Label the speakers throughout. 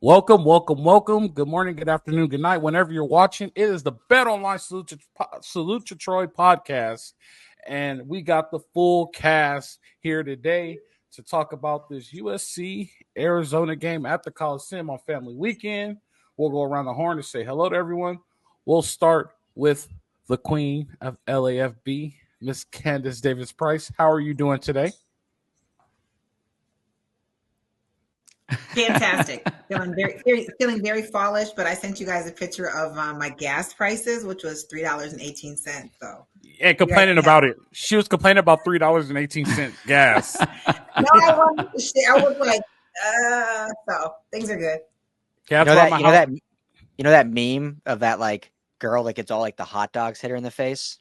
Speaker 1: Welcome, welcome, welcome. Good morning, good afternoon, good night. Whenever you're watching, it is the Bet Online Salute to Troy podcast. And we got the full cast here today to talk about this USC Arizona game at the Coliseum on Family Weekend. We'll go around the horn to say hello to everyone. We'll start with the queen of LAFB, Miss Candace Davis Price. How are you doing today?
Speaker 2: Fantastic. feeling very fallish, but I sent you guys a picture of my gas prices, which was $3.18. So
Speaker 1: and complaining about it. She was complaining about $3.18 gas.
Speaker 2: No, I wasn't. I was like, so things are good.
Speaker 3: You know that meme of that like girl that gets all like the hot dogs hit her in the face?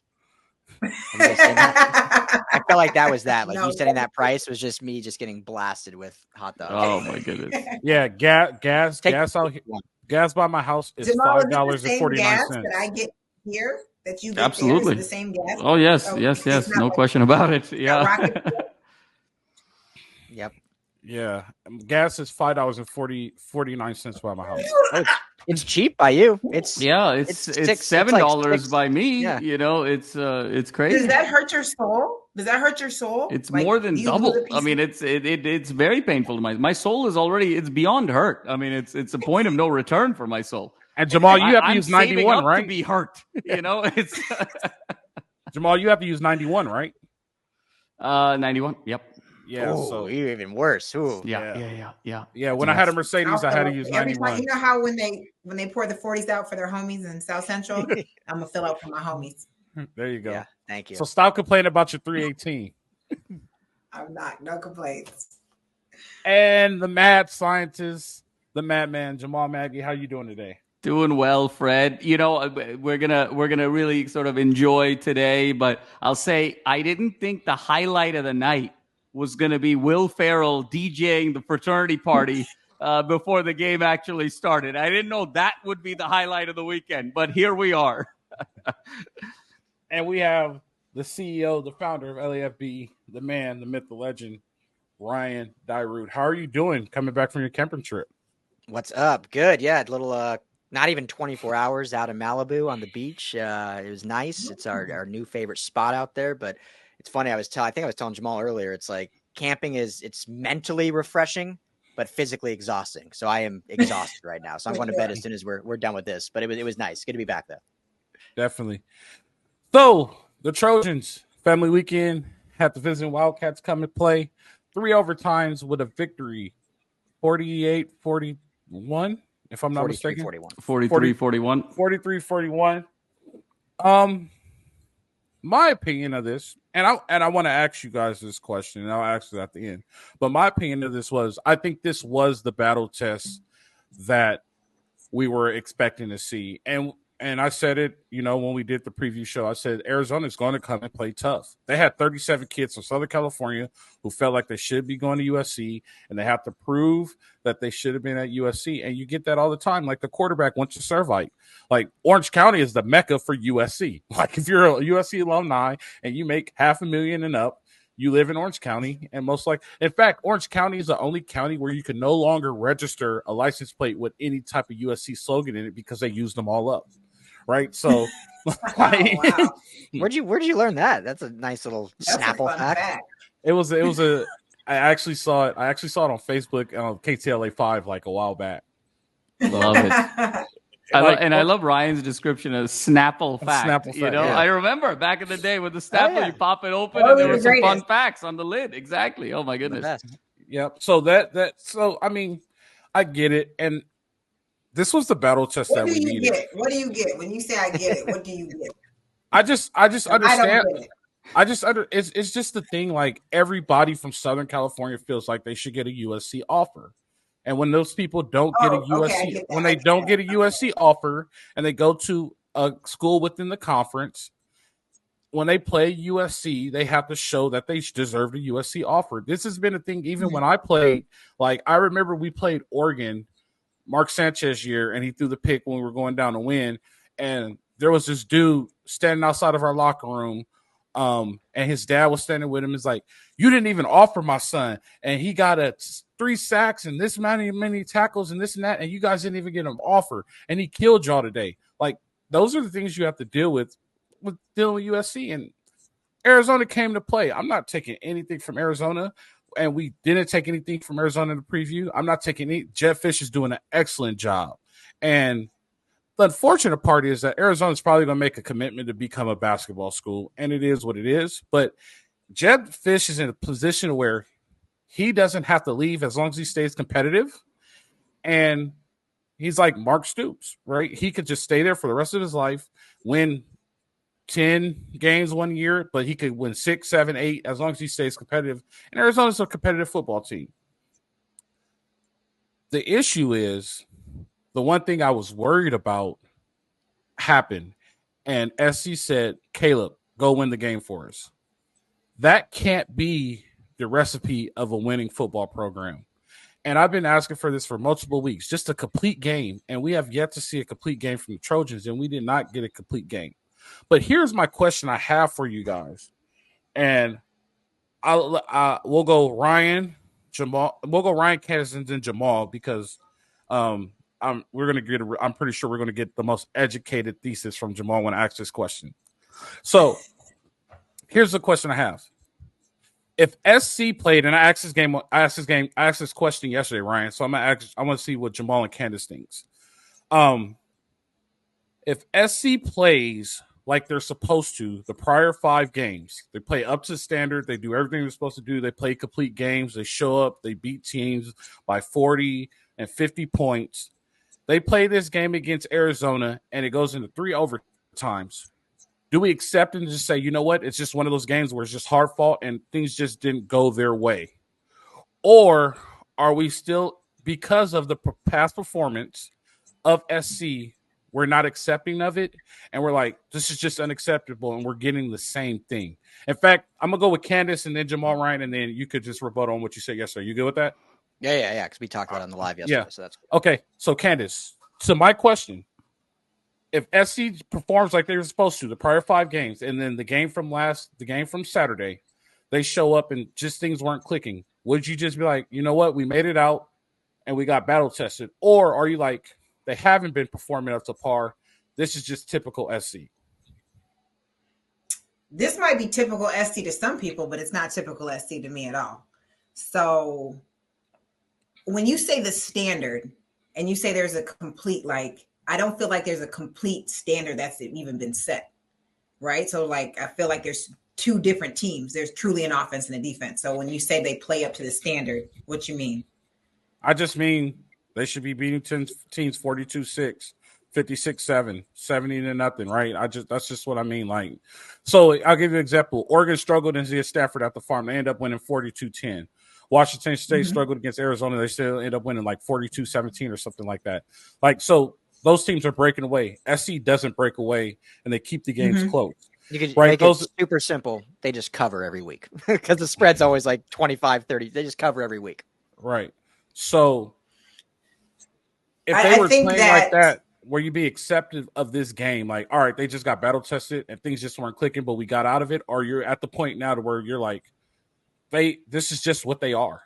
Speaker 3: I felt like that was that. Like you setting that price was just me just getting blasted with hot dogs.
Speaker 4: Oh my goodness.
Speaker 1: Yeah, gas out here. Gas by my house is $5.49.
Speaker 2: That I get here that you get
Speaker 4: absolutely
Speaker 2: there is the same gas.
Speaker 4: Oh yes, yes, no question about it. Yeah.
Speaker 3: Yep.
Speaker 1: Yeah, gas is $5.49 by my house.
Speaker 3: It's cheap by you. It's
Speaker 4: $7 by me. Yeah. You know, it's crazy.
Speaker 2: Does that hurt your soul?
Speaker 4: It's like, more than double. I mean, it's very painful to my soul is already it's beyond hurt. I mean, it's a point of no return for my soul.
Speaker 1: And Jamal, you have to use 91, right?
Speaker 4: To be hurt. You know, it's
Speaker 1: Jamal, you have to use 91, right?
Speaker 4: 91. Yep.
Speaker 1: Yeah,
Speaker 3: so even worse. Ooh.
Speaker 1: Yeah. When I had a Mercedes, I had to use 91.
Speaker 2: You know how when they pour the 40s out for their homies in South Central, I'm gonna fill out for my homies.
Speaker 1: There you go.
Speaker 3: Yeah, thank you.
Speaker 1: So stop complaining about your 318.
Speaker 2: I'm not. No complaints.
Speaker 1: And the mad scientist, the madman, Jamal Maggie. How you doing today?
Speaker 4: Doing well, Fred. You know, we're gonna really sort of enjoy today, but I'll say I didn't think the highlight of the night was going to be Will Ferrell DJing the fraternity party before the game actually started. I didn't know that would be the highlight of the weekend, but here we are.
Speaker 1: And we have the CEO, the founder of LAFB, the man, the myth, the legend, Ryan Dyrud. How are you doing coming back from your camping trip?
Speaker 3: What's up? Good. Yeah, a little not even 24 hours out in Malibu on the beach. It was nice. It's our new favorite spot out there, but it's funny. I think I was telling Jamal earlier. It's like camping it's mentally refreshing, but physically exhausting. So I am exhausted right now. So I'm going to bed as soon as we're done with this. But it was nice. Good to be back though. Definitely.
Speaker 1: So the Trojans family weekend had the visiting Wildcats come and play 3 overtimes with a victory, 48-41. If I'm not mistaken,
Speaker 4: 43-41.
Speaker 1: 43-41. My opinion of this, and I want to ask you guys this question, and I'll ask it at the end. But my opinion of this was, I think this was the battle test that we were expecting to see. And I said it, when we did the preview show, I said Arizona's going to come and play tough. They had 37 kids from Southern California who felt like they should be going to USC, and they have to prove that they should have been at USC. And you get that all the time. Like the quarterback went to Servite. Like Orange County is the mecca for USC. Like if you're a USC alumni and you make $500,000 and up, you live in Orange County, and in fact, Orange County is the only county where you can no longer register a license plate with any type of USC slogan in it because they used them all up. Right, so
Speaker 3: wow. Where'd you learn that? That's a nice little Snapple fact.
Speaker 1: It was I actually saw it. I actually saw it on Facebook on KTLA 5 like a while back.
Speaker 4: Love it. I love Ryan's description of Snapple fact.
Speaker 1: Snapple fact,
Speaker 4: I remember back in the day with the Snapple, you pop it open and there were some fun facts on the lid. Exactly. Oh my goodness.
Speaker 1: Yep. So so I mean, I get it, and this was the battle test that we needed.
Speaker 2: What do you get when you say I get it? What do you get?
Speaker 1: I just understand. It's just the thing. Like everybody from Southern California feels like they should get a USC offer, and when those people don't get a USC, when they don't get a USC offer, and they go to a school within the conference, when they play USC, they have to show that they deserve a USC offer. This has been a thing even when I played. Like I remember we played Oregon. Mark Sanchez year, and he threw the pick when we were going down to win. And there was this dude standing outside of our locker room, and his dad was standing with him. He's like, "You didn't even offer my son, and he got a 3 sacks and this many tackles and this and that, and you guys didn't even get him offer, and he killed y'all today. Like, those are the things you have to deal with dealing with USC. And Arizona came to play. I'm not taking anything from Arizona, and we didn't take anything from Arizona in the preview. I'm not taking any. Jeff Fish is doing an excellent job. And the unfortunate part is that Arizona is probably going to make a commitment to become a basketball school, and it is what it is. But Jeff Fish is in a position where he doesn't have to leave as long as he stays competitive. And he's like Mark Stoops, right? He could just stay there for the rest of his life, win 10 games 1 year, but he could win 6, 7, 8 as long as he stays competitive. And Arizona's a competitive football team. The issue is the one thing I was worried about happened, and SC said, Caleb, go win the game for us. That can't be the recipe of a winning football program. And I've been asking for this for multiple weeks, just a complete game. And we have yet to see a complete game from the Trojans, and we did not get a complete game. But here's my question I have for you guys. And we'll go Ryan, Jamal. We'll go Ryan, Candace, and then Jamal, because I'm pretty sure we're going to get the most educated thesis from Jamal when I ask this question. So here's the question I have. If SC played, and I asked this question yesterday, Ryan. So I want to see what Jamal and Candace thinks. If SC plays like they're supposed to, the prior 5 games, they play up to standard, they do everything they're supposed to do, they play complete games, they show up, they beat teams by 40 and 50 points. They play this game against Arizona, and it goes into 3 overtimes. Do we accept and just say, you know what, it's just one of those games where it's just hard fought and things just didn't go their way? Or are we still, because of the past performance of SC, we're not accepting of it, and we're like, this is just unacceptable, and we're getting the same thing? In fact, I'm going to go with Candace and then Jamal, Ryan, and then you could just rebut on what you said yesterday. You good with that?
Speaker 3: Yeah, because we talked about it on the live yesterday, so that's good.
Speaker 1: Okay, so Candace, so my question, if SC performs like they were supposed to the prior 5 games, and then the game from Saturday, they show up and just things weren't clicking, would you just be like, you know what, we made it out and we got battle tested? Or are you like, they haven't been performing up to par, this is just typical SC?
Speaker 2: This might be typical SC to some people, but it's not typical SC to me at all. So when you say the standard and you say there's a complete, like, I don't feel like there's a complete standard that's even been set, right? So, like, I feel like there's 2 different teams. There's truly an offense and a defense. So when you say they play up to the standard, what you mean? I
Speaker 1: just mean they should be beating teams 42-6, 56-7, 70-0, right? That's just what I mean. Like, so I'll give you an example. Oregon struggled against Stafford at the Farm. They end up winning 42-10. Washington State struggled against Arizona. They still end up winning like 42-17 or something like that. Like, so those teams are breaking away. SC doesn't break away, and they keep the games close.
Speaker 3: You could make it super simple. They just cover every week because the spread's always like 25, 30. They just cover every week.
Speaker 1: Right. So if they were playing like that, were you be accepted of this game? Like, all right, they just got battle tested and things just weren't clicking, but we got out of it? Or you're at the point now to where you're like, this is just what they are?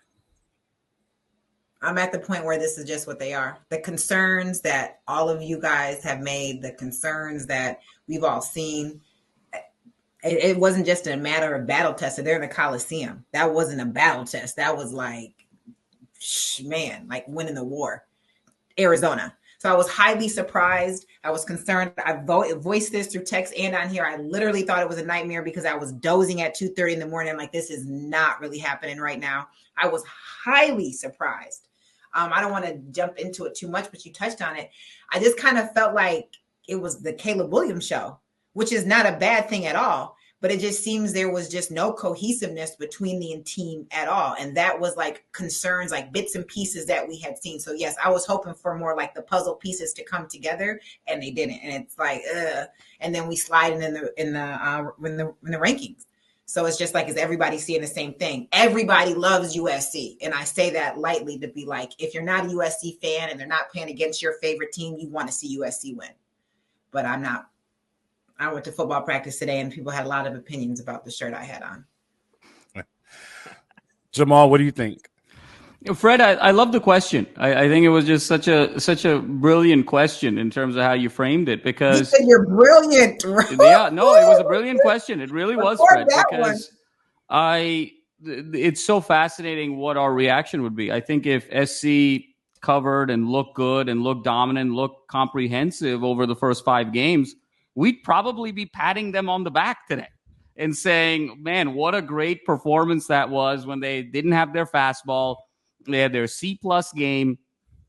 Speaker 2: I'm at the point where this is just what they are. The concerns that all of you guys have made, the concerns that we've all seen, it wasn't just a matter of battle tested. They're in the Coliseum. That wasn't a battle test. That was like, man, like winning the war. Arizona. So I was highly surprised. I was concerned. I voiced this through text and on here. I literally thought it was a nightmare because I was dozing at 2:30 in the morning. I'm like, this is not really happening right now. I was highly surprised. I don't want to jump into it too much, but you touched on it. I just kind of felt like it was the Caleb Williams show, which is not a bad thing at all. But it just seems there was just no cohesiveness between the team at all. And that was like concerns, like bits and pieces that we had seen. So yes, I was hoping for more like the puzzle pieces to come together, and they didn't. And it's like, and then we slide in the rankings. So it's just like, is everybody seeing the same thing? Everybody loves USC. And I say that lightly to be like, if you're not a USC fan and they're not playing against your favorite team, you want to see USC win. But I'm not. I went to football practice today and people had a lot of opinions about the shirt I had on.
Speaker 1: Jamal, what do you think?
Speaker 4: Fred, I love the question. I think it was just such a brilliant question in terms of how you framed it, because
Speaker 2: you're brilliant.
Speaker 4: yeah, no, it was a brilliant question. It really was, Fred, because
Speaker 2: one.
Speaker 4: it's so fascinating what our reaction would be. I think if SC covered and looked good and looked dominant, looked comprehensive over the first 5 games, we'd probably be patting them on the back today and saying, man, what a great performance that was when they didn't have their fastball. They had their C-plus game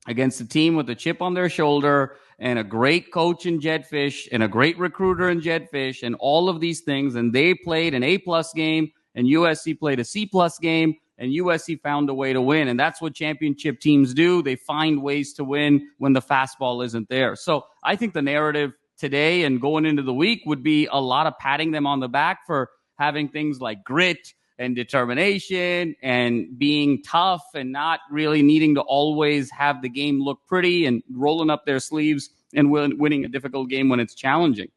Speaker 4: against a team with a chip on their shoulder and a great coach in Jetfish and a great recruiter in Jetfish and all of these things. And they played an A-plus game and USC played a C-plus game and USC found a way to win. And that's what championship teams do. They find ways to win when the fastball isn't there. So I think the narrative today and going into the week would be a lot of patting them on the back for having things like grit and determination and being tough and not really needing to always have the game look pretty and rolling up their sleeves and winning a difficult game when it's challenging.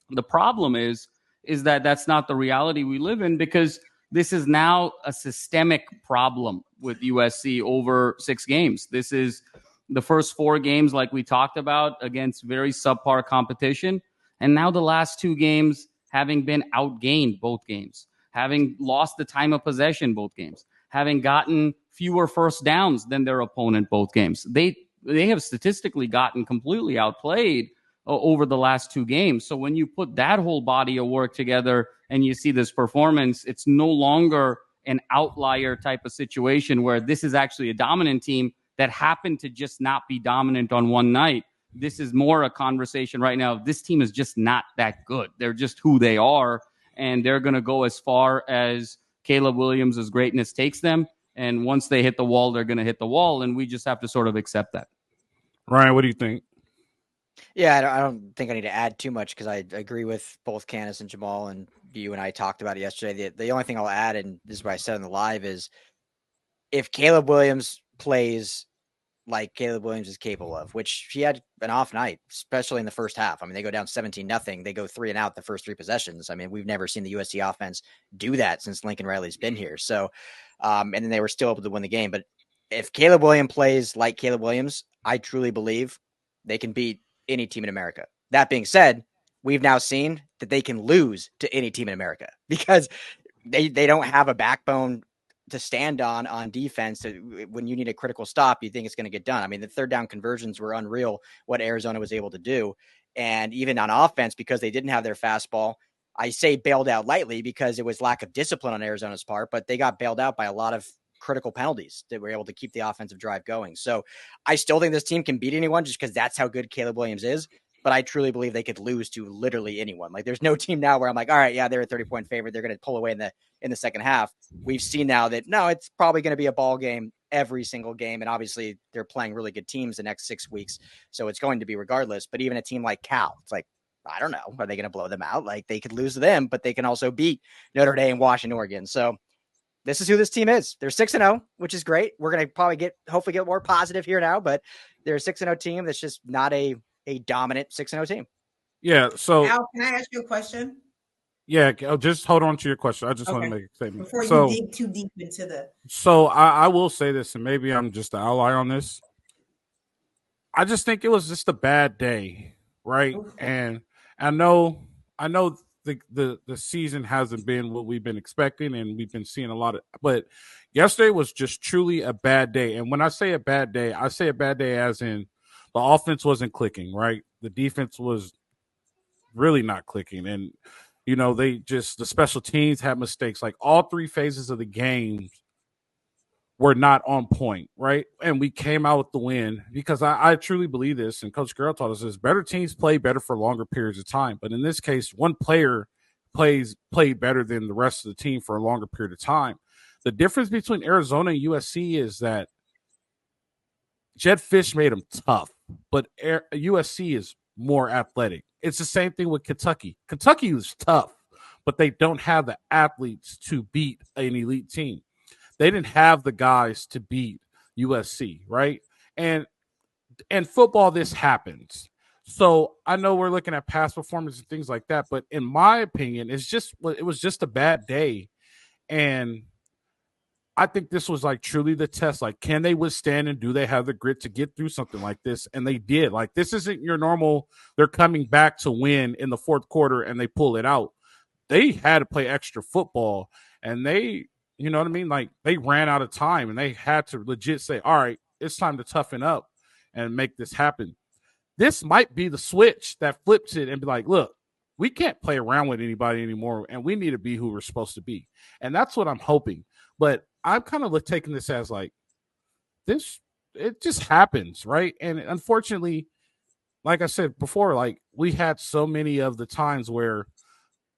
Speaker 4: The problem is that that's not the reality we live in, because this is now a systemic problem with USC over 6 games. This is the first 4 games, like we talked about, against very subpar competition. And now the last 2 games having been outgained both games, having lost the time of possession both games, having gotten fewer first downs than their opponent both games. They have statistically gotten completely outplayed over the last 2 games. So when you put that whole body of work together and you see this performance, it's no longer an outlier type of situation where this is actually a dominant team that happened to just not be dominant on one night. This is more a conversation right now. This team is just not that good. They're just who they are, and they're going to go as far as Caleb Williams' greatness takes them. And once they hit the wall, they're going to hit the wall, and we just have to sort of accept that.
Speaker 1: Ryan, what do you think?
Speaker 3: Yeah, I don't think I need to add too much, because I agree with both Candace and Jamal, and you and I talked about it yesterday. The only thing I'll add, and this is what I said on the live, is if Caleb Williams plays like Caleb Williams is capable of, which he had an off night, especially in the first half. I mean, they go down 17-0. They go 3 and out the first 3 possessions. I mean, we've never seen the USC offense do that since Lincoln Riley's been here. So, and then they were still able to win the game. But if Caleb Williams plays like Caleb Williams, I truly believe they can beat any team in America. That being said, we've now seen that they can lose to any team in America, because they don't have a backbone to stand on defense. When you need a critical stop, you think it's going to get done. I mean, the 3rd down conversions were unreal, what Arizona was able to do. And even on offense, because they didn't have their fastball, I say bailed out lightly because it was lack of discipline on Arizona's part, but they got bailed out by a lot of critical penalties that were able to keep the offensive drive going. So I still think this team can beat anyone, just because that's how good Caleb Williams is. But I truly believe they could lose to literally anyone. Like, there's no team now where I'm like, all right, yeah, they're a 30-point favorite. They're going to pull away in the second half. We've seen now that, no, it's probably going to be a ball game every single game. And obviously they're playing really good teams the next 6 weeks. So it's going to be regardless. But even a team like Cal, it's like, I don't know, are they going to blow them out? Like, they could lose to them, but they can also beat Notre Dame, Washington, Oregon. So this is who this team is. They're 6-0, which is great. We're going to probably hopefully get more positive here now, but they're a 6-0 team that's just not a dominant 6-0 team.
Speaker 1: Yeah. So
Speaker 2: Al, can I ask you a question?
Speaker 1: Yeah, just hold on to your question. I just want to make a statement
Speaker 2: before you dig too deep into the.
Speaker 1: So I will say this, and maybe I'm just an outlier on this. I just think it was just a bad day, right? Okay. And I know the season hasn't been what we've been expecting, and we've been seeing a lot of. But yesterday was just truly a bad day. And when I say a bad day, I say a bad day as in the offense wasn't clicking, right? The defense was really not clicking, and the special teams had mistakes. Like, all 3 phases of the game were not on point, right? And we came out with the win because I truly believe this, and Coach Girl taught us this: better teams play better for longer periods of time. But in this case, one player played better than the rest of the team for a longer period of time. The difference between Arizona and USC is that Jetfish made them tough, but USC is more athletic. It's the same thing with Kentucky. Kentucky was tough, but they don't have the athletes to beat an elite team. They didn't have the guys to beat USC, right? And football, this happens. So I know we're looking at past performance and things like that, but in my opinion, it was just a bad day. And I think this was like truly the test. Like, can they withstand and do they have the grit to get through something like this? And they did. Like, this isn't your normal, they're coming back to win in the fourth quarter and they pull it out. They had to play extra football and they, you know what I mean? Like, they ran out of time and they had to legit say, all right, it's time to toughen up and make this happen. This might be the switch that flips it and be like, look, we can't play around with anybody anymore and we need to be who we're supposed to be. And that's what I'm hoping. But I'm kind of taking this as like this, it just happens, right? And unfortunately, like I said before, like we had so many of the times where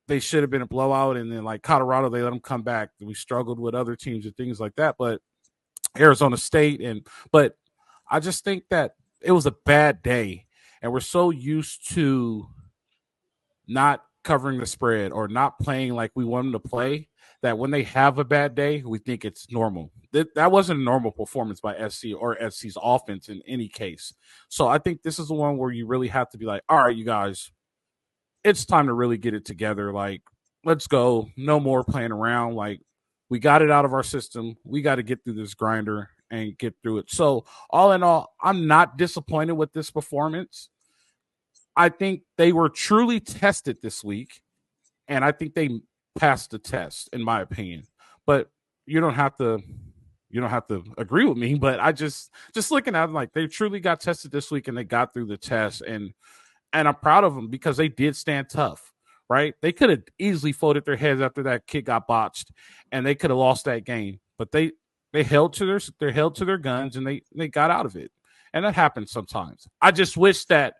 Speaker 1: they should have been a blowout, and then like Colorado, they let them come back. We struggled with other teams and things like that, but Arizona State, but I just think that it was a bad day, and we're so used to not covering the spread or not playing like we want them to play that when they have a bad day, we think it's normal. That wasn't a normal performance by SC or SC's offense in any case. So I think this is the one where you really have to be like, all right, you guys, it's time to really get it together. Like, let's go. No more playing around. Like, we got it out of our system. We got to get through this grinder and get through it. So all in all, I'm not disappointed with this performance. I think they were truly tested this week, and I think they passed the test, in my opinion. But you don't have to agree with me. But I just looking at them, like, they truly got tested this week, and they got through the test, and I'm proud of them because they did stand tough. Right? They could have easily folded their heads after that kick got botched, and they could have lost that game. But they held to their guns, and they got out of it. And that happens sometimes. I just wish that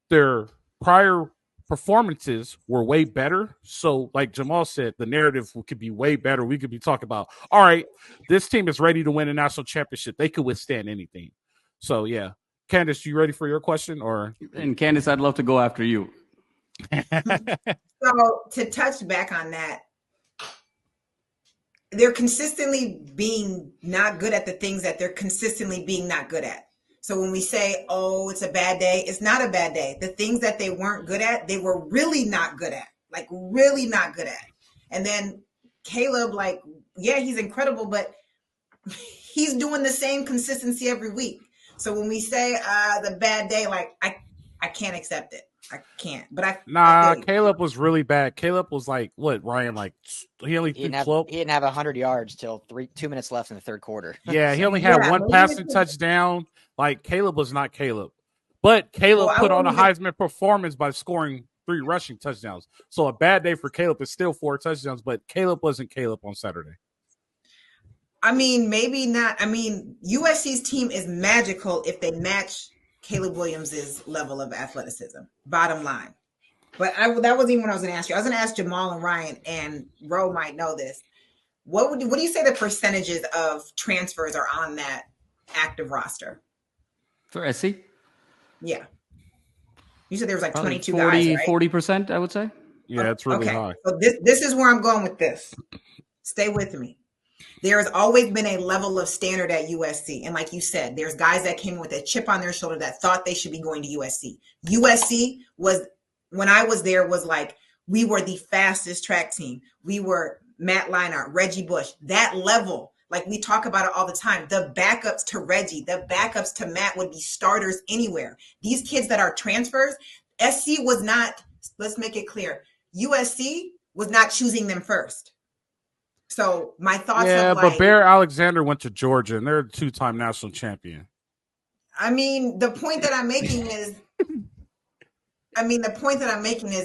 Speaker 1: their prior performances were way better. So, like Jamal said, the narrative could be way better. We could be talking about, all right, this team is ready to win a national championship. They could withstand anything. So, yeah. Candace, you ready for your question?
Speaker 4: And Candace, I'd love to go after you.
Speaker 2: So, to touch back on that, they're consistently being not good at the things that they're consistently being not good at. So when we say, oh, it's a bad day, it's not a bad day. The things that they weren't good at, they were really not good at, like really not good at. And then Caleb, like, yeah, he's incredible, but he's doing the same consistency every week. So when we say the bad day, like, I can't accept it. I can't. But
Speaker 1: Caleb was really bad. Caleb was like, what, Ryan? Like, he didn't have
Speaker 3: 100 yards till 2 minutes left in the third quarter.
Speaker 1: Yeah, he only had one passing touchdown. Like, Caleb was not Caleb. But Caleb put on a Heisman performance by scoring 3 rushing touchdowns. So a bad day for Caleb is still 4 touchdowns, but Caleb wasn't Caleb on Saturday.
Speaker 2: I mean, maybe not. I mean, USC's team is magical if they match Caleb Williams' level of athleticism, bottom line. But that wasn't even what I was going to ask you. I was going to ask Jamal and Ryan, and Ro might know this. What do you say the percentages of transfers are on that active roster?
Speaker 4: For SC?
Speaker 2: Yeah. You said there was like
Speaker 4: probably
Speaker 2: 22 guys, right?
Speaker 4: 40%, I would say.
Speaker 1: Yeah, it's really high.
Speaker 2: So this is where I'm going with this. Stay with me. There has always been a level of standard at USC. And like you said, there's guys that came with a chip on their shoulder that thought they should be going to USC. USC was, when I was there, was like, we were the fastest track team. We were Matt Leinart, Reggie Bush, that level. Like we talk about it all the time. The backups to Reggie, the backups to Matt would be starters anywhere. These kids that are transfers, SC was not, let's make it clear, USC was not choosing them first. So my thoughts.
Speaker 1: Yeah, but Bear Alexander went to Georgia, and they're a 2-time national champion.
Speaker 2: I mean, the point that I'm making is,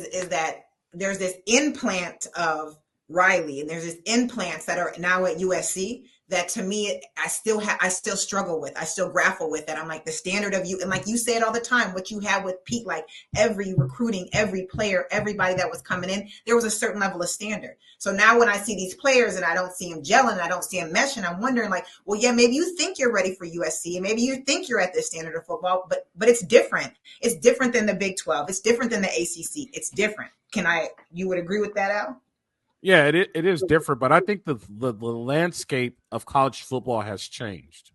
Speaker 2: is that there's this implant of Riley, and there's this implants that are now at USC that to me, I still struggle with. I still grapple with that. I'm like the standard of you. And like you say it all the time, what you have with Pete, like every recruiting, every player, everybody that was coming in, there was a certain level of standard. So now when I see these players and I don't see them gelling, I don't see them meshing, I'm wondering like, well, yeah, maybe you think you're ready for USC and maybe you think you're at this standard of football, but it's different. It's different than the Big 12. It's different than the ACC. It's different. You would agree with that, Al?
Speaker 1: Yeah, it is different, but I think the landscape of college football has changed,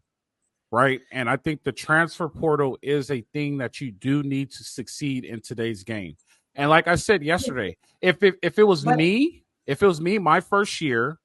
Speaker 1: right? And I think the transfer portal is a thing that you do need to succeed in today's game. And like I said yesterday, if it was me my first year,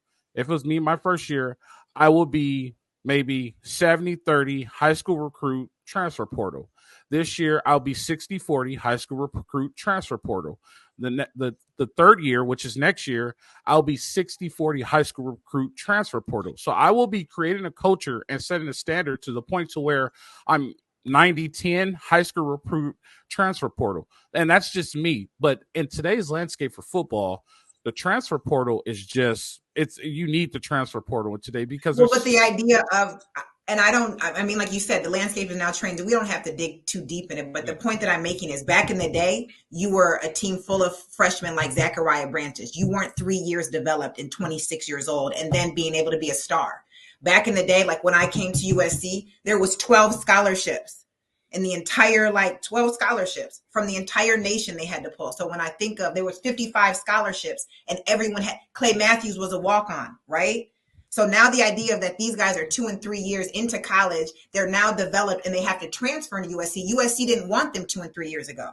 Speaker 1: I will be maybe 70-30 high school recruit transfer portal. This year, I'll be 60-40 high school recruit transfer portal. The third year, which is next year, I'll be 60-40 high school recruit transfer portal. So I will be creating a culture and setting a standard to the point to where I'm 90-10 high school recruit transfer portal. And that's just me. But in today's landscape for football, the transfer portal is just, you need the transfer portal today because
Speaker 2: but the idea of, and I mean, like you said, the landscape is now trained. We don't have to dig too deep in it. But the point that I'm making is back in the day, you were a team full of freshmen like Zachariah Branches. You weren't 3 years developed and 26 years old and then being able to be a star. Back in the day, like when I came to USC, there was 12 scholarships in the entire, 12 scholarships from the entire nation they had to pull. So when I think of, there was 55 scholarships and everyone had, Clay Matthews was a walk-on, right? So now the idea of that these guys are 2 and 3 years into college, they're now developed and they have to transfer into USC. USC didn't want them 2 and 3 years ago.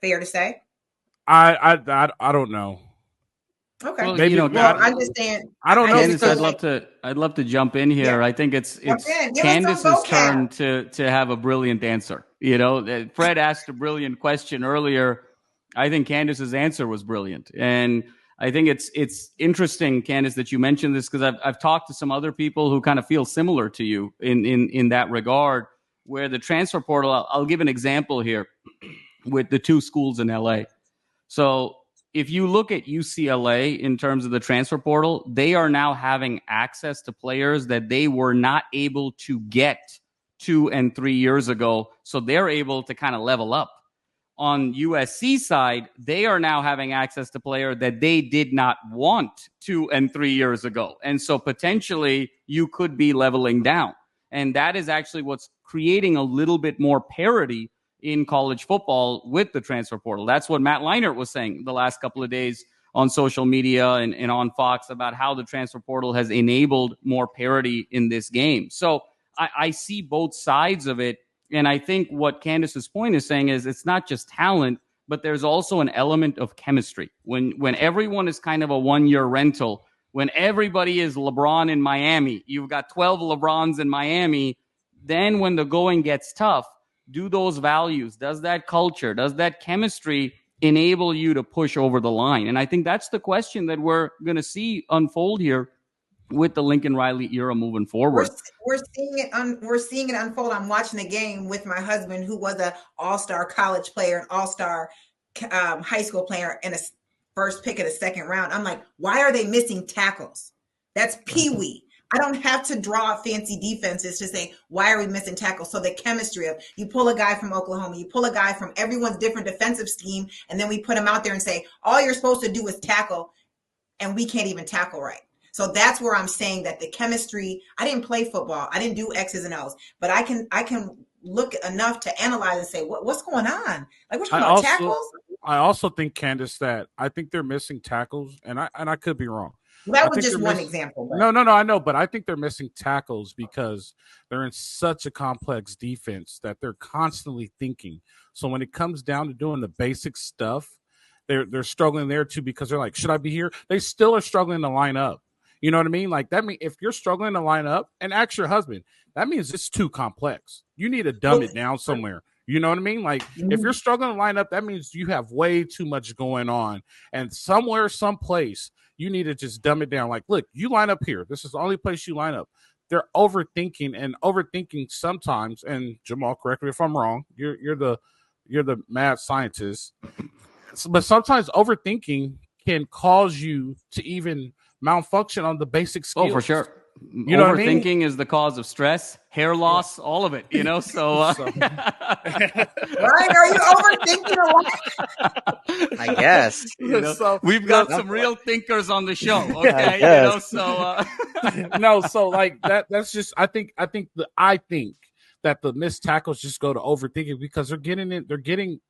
Speaker 2: Fair to say?
Speaker 1: I don't know.
Speaker 2: Okay.
Speaker 4: Well,
Speaker 1: Maybe,
Speaker 2: I'm just saying.
Speaker 1: I don't know.
Speaker 4: Candace, I'd love to jump in here.
Speaker 2: Yeah.
Speaker 4: I think it's
Speaker 2: Give
Speaker 4: Candace's turn to have a brilliant answer. Fred asked a brilliant question earlier. I think Candace's answer was brilliant. And I think it's interesting, Candace, that you mentioned this because I've talked to some other people who kind of feel similar to you in that regard, where the transfer portal, I'll give an example here with the 2 schools in LA. So if you look at UCLA in terms of the transfer portal, they are now having access to players that they were not able to get 2 and 3 years ago. So they're able to kind of level up. On USC side, they are now having access to players that they did not want 2 and 3 years ago. And so potentially you could be leveling down. And that is actually what's creating a little bit more parity in college football with the transfer portal. That's what Matt Leinart was saying the last couple of days on social media and on Fox about how the transfer portal has enabled more parity in this game. So I see both sides of it. And I think what Candace's point is saying is it's not just talent, but there's also an element of chemistry. When everyone is kind of a one-year rental, when everybody is LeBron in Miami, you've got 12 LeBrons in Miami, then when the going gets tough, do those values, does that culture, does that chemistry enable you to push over the line? And I think that's the question that we're going to see unfold here with the Lincoln Riley era moving forward.
Speaker 2: We're seeing it unfold. I'm watching the game with my husband, who was an all-star college player, an all-star high school player, and a first pick of the second round. I'm like, why are they missing tackles? That's peewee. I don't have to draw fancy defenses to say, why are we missing tackles? So the chemistry of, you pull a guy from Oklahoma, you pull a guy from everyone's different defensive scheme, and then we put him out there and say, all you're supposed to do is tackle, and we can't even tackle right. So that's where I'm saying that the chemistry, I didn't play football. I didn't do X's and O's, but I can look enough to analyze and say, what's going on? Like, we're talking about tackles?
Speaker 1: I also think, Candace, that I think they're missing tackles, and I could be wrong.
Speaker 2: That was just one example.
Speaker 1: But... No, I know, but I think they're missing tackles because they're in such a complex defense that they're constantly thinking. So when it comes down to doing the basic stuff, they're struggling there too because they're like, should I be here? They still are struggling to line up. You know what I mean? Like that means if you're struggling to line up and ask your husband, that means it's too complex. You need to dumb it down somewhere. You know what I mean? Like if you're struggling to line up, that means you have way too much going on. And somewhere, someplace, you need to just dumb it down. Like, look, you line up here. This is the only place you line up. They're overthinking sometimes. And Jamal, correct me if I'm wrong. You're the mad scientist. But sometimes overthinking can cause you to even malfunction on the basic skills.
Speaker 4: Oh, for sure.
Speaker 1: You know what I mean?
Speaker 4: Overthinking is the cause of stress, hair loss, all of it, so
Speaker 2: Right? Are you overthinking a lot?
Speaker 3: I guess.
Speaker 4: We've got some real thinkers on the show, okay?
Speaker 1: So like that's just I think that the missed tackles just go to overthinking because they're getting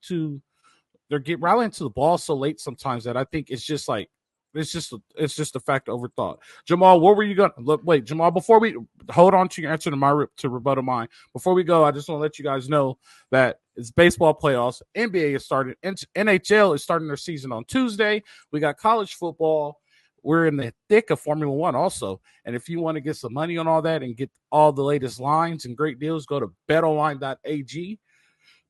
Speaker 1: rallying to the ball so late sometimes that I think it's just like it's just a fact of overthought. Jamal, where were you going? Look, wait, Jamal, before we hold on to your answer to rebuttal mine, before we go, I just want to let you guys know that it's baseball playoffs. NBA is starting. NHL is starting their season on Tuesday. We got college football. we're in the thick of Formula One also. And if you want to get some money on all that and get all the latest lines and great deals, go to betonline.ag.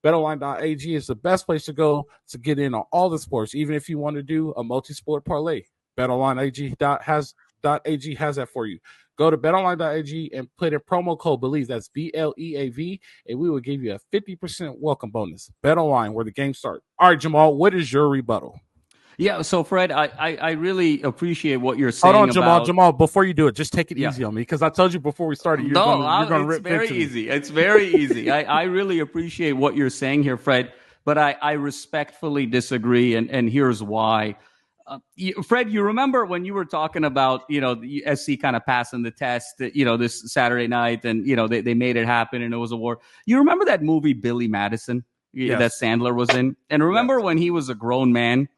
Speaker 1: BetOnline.ag is the best place to go to get in on all the sports, even if you want to do a multi-sport parlay. BetOnline.ag has that for you. Go to betonline.ag and put in promo code BELIEVE. That's BLEAV, and we will give you a 50% welcome bonus. BetOnline, where the game starts. All right, Jamal, what is your rebuttal?
Speaker 4: Yeah, so Fred, I really appreciate what you're saying.
Speaker 1: Hold on,
Speaker 4: about...
Speaker 1: Jamal, before you do it, just take it easy on me, because I told you before we started, you're going to rip
Speaker 4: very
Speaker 1: into me.
Speaker 4: easy. It's very easy. I really appreciate what you're saying here, Fred, but I respectfully disagree, and here's why. Fred, you remember when you were talking about, the SC kind of passing the test, this Saturday night, and, they made it happen, and it was a war. You remember that movie, Billy Madison, that Sandler was in? And remember when he was a grown man,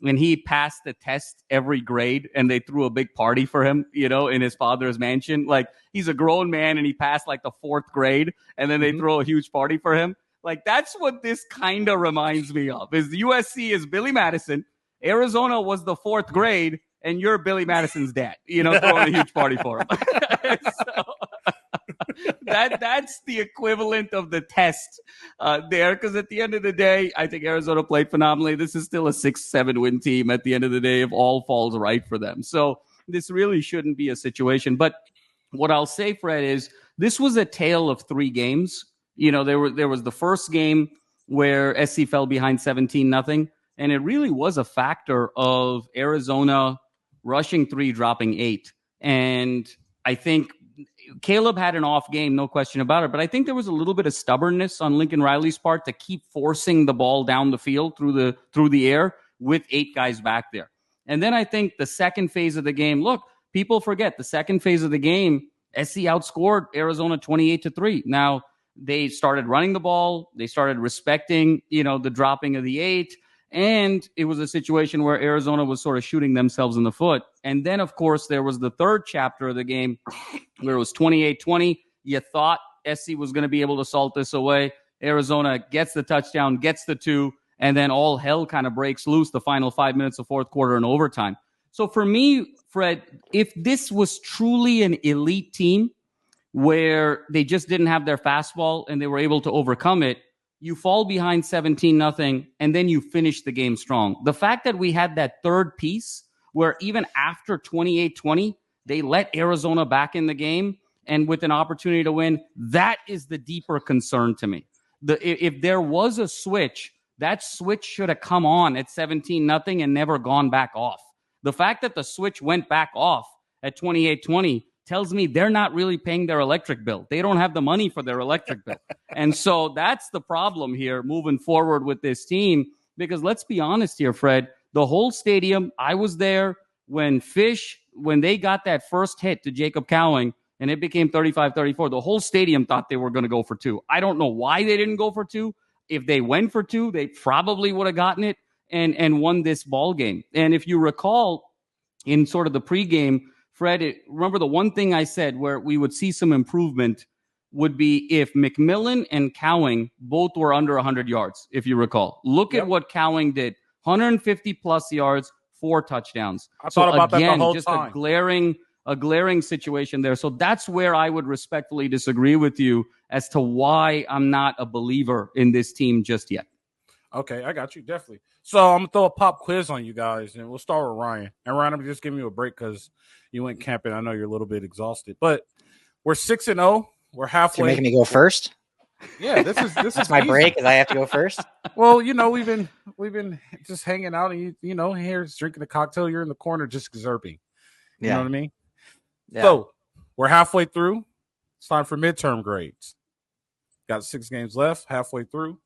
Speaker 4: and he passed the test every grade, and they threw a big party for him, in his father's mansion. Like, he's a grown man, and he passed like the 4th grade, and then they throw a huge party for him. Like, that's what this kind of reminds me of. Is the USC is Billy Madison, Arizona was the 4th grade, and you're Billy Madison's dad, throwing a huge party for him. That's the equivalent of the test there, because at the end of the day, I think Arizona played phenomenally. This is still a 6-7 win team at the end of the day if all falls right for them. So this really shouldn't be a situation. But what I'll say, Fred, is this was a tale of 3 games. There was the first game where SC fell behind 17-0, and it really was a factor of Arizona rushing 3, dropping 8. And I think Caleb had an off game, no question about it. But I think there was a little bit of stubbornness on Lincoln Riley's part to keep forcing the ball down the field through the air with 8 guys back there. And then I think the second phase of the game, look, people forget the second phase of the game, SC outscored Arizona 28-3. Now, they started running the ball. They started respecting, the dropping of the 8. And it was a situation where Arizona was sort of shooting themselves in the foot. And then, of course, there was the third chapter of the game where it was 28-20. You thought SC was going to be able to salt this away. Arizona gets the touchdown, gets the 2, and then all hell kind of breaks loose the final 5 minutes of fourth quarter and overtime. So for me, Fred, if this was truly an elite team where they just didn't have their fastball and they were able to overcome it, you fall behind 17-0, and then you finish the game strong. The fact that we had that third piece where even after 28-20, they let Arizona back in the game and with an opportunity to win, that is the deeper concern to me. If there was a switch, that switch should have come on at 17-0 and never gone back off. The fact that the switch went back off at 28-20 tells me they're not really paying their electric bill. They don't have the money for their electric bill. And so that's the problem here moving forward with this team, because let's be honest here, Fred, the whole stadium, I was there when they got that first hit to Jacob Cowing and it became 35-34, the whole stadium thought they were going to go for 2. I don't know why they didn't go for 2. If they went for 2, they probably would have gotten it and won this ball game. And if you recall in sort of the pregame, Fred, remember the one thing I said where we would see some improvement would be if McMillan and Cowing both were under 100 yards, if you recall. Look at what Cowing did. 150-plus yards, 4 touchdowns.
Speaker 1: I thought about that the whole
Speaker 4: just
Speaker 1: time.
Speaker 4: A glaring situation there. So that's where I would respectfully disagree with you as to why I'm not a believer in this team just yet.
Speaker 1: Okay, I got you, definitely. So I'm going to throw a pop quiz on you guys, and we'll start with Ryan. And Ryan, I'm just giving you a break because you went camping. I know you're a little bit exhausted. But we're 6-0. We're halfway.
Speaker 3: You're making me go first?
Speaker 1: Yeah, this is
Speaker 3: my
Speaker 1: easy.
Speaker 3: break, because I have to go first?
Speaker 1: Well, we've been just hanging out, and here drinking a cocktail. You're in the corner just exerting. You know what I mean? Yeah. So we're halfway through. It's time for midterm grades. Got 6 games left, halfway through.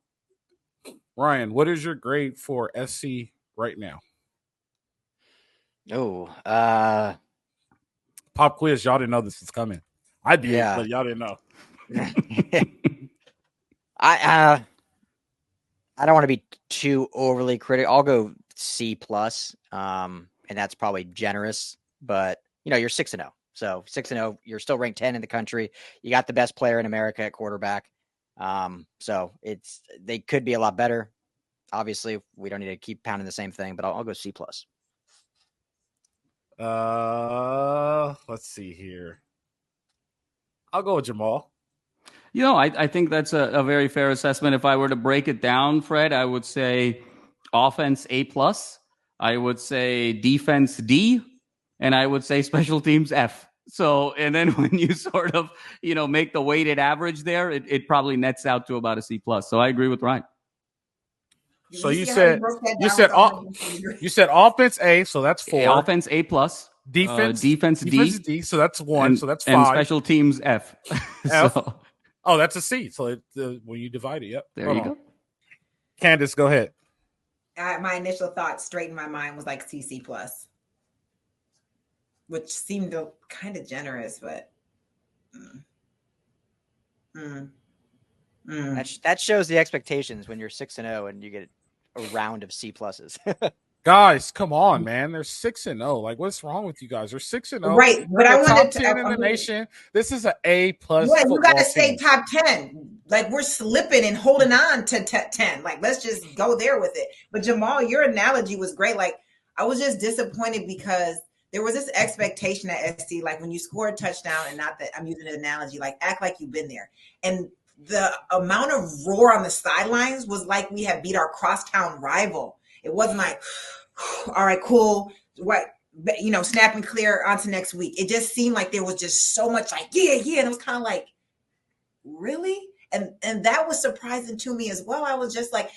Speaker 1: Ryan, what is your grade for SC right now? Pop quiz. Y'all didn't know this was coming. I did, but y'all didn't know.
Speaker 3: I don't want to be too overly critical. I'll go C+, and that's probably generous. But you're 6-0, so 6-0. You're still ranked 10 in the country. You got the best player in America at quarterback. So they could be a lot better. Obviously, we don't need to keep pounding the same thing, but I'll go C+.
Speaker 1: Let's see here. I'll go with Jamal.
Speaker 4: I think that's a very fair assessment. If I were to break it down, Fred, I would say offense A+, I would say defense D, and I would say special teams F. So, and then when you sort of, make the weighted average there, it probably nets out to about a C+. So I agree with Ryan.
Speaker 1: So you said offense A, so that's 4.
Speaker 4: Offense A+.
Speaker 1: Defense D, so that's 1, so that's 5.
Speaker 4: And special teams F.
Speaker 1: F. So, that's a C. So when you divide it, yep.
Speaker 4: There you go.
Speaker 1: Candace, go ahead.
Speaker 2: My initial thought straight in my mind was like CC+, which seemed kind of generous, but
Speaker 3: That shows the expectations when you're 6-0 and you get a round of C+.
Speaker 1: Guys, come on, man. They're 6-0. Like, what's wrong with you guys? They're 6-0.
Speaker 2: Right, but I wanted
Speaker 1: to top 10 in the nation. This is an A+. Yeah,
Speaker 2: you got to stay top 10. Like, we're slipping and holding on to 10. Like, let's just go there with it. But Jamal, your analogy was great. Like, I was just disappointed because there was this expectation at SC, like when you score a touchdown, and not that I'm using an analogy, like act like you've been there. And the amount of roar on the sidelines was like we had beat our crosstown rival. It wasn't like, all right, cool, what, snap and clear on to next week. It just seemed like there was just so much like, yeah. And it was kind of like, really? And that was surprising to me as well. I was just like,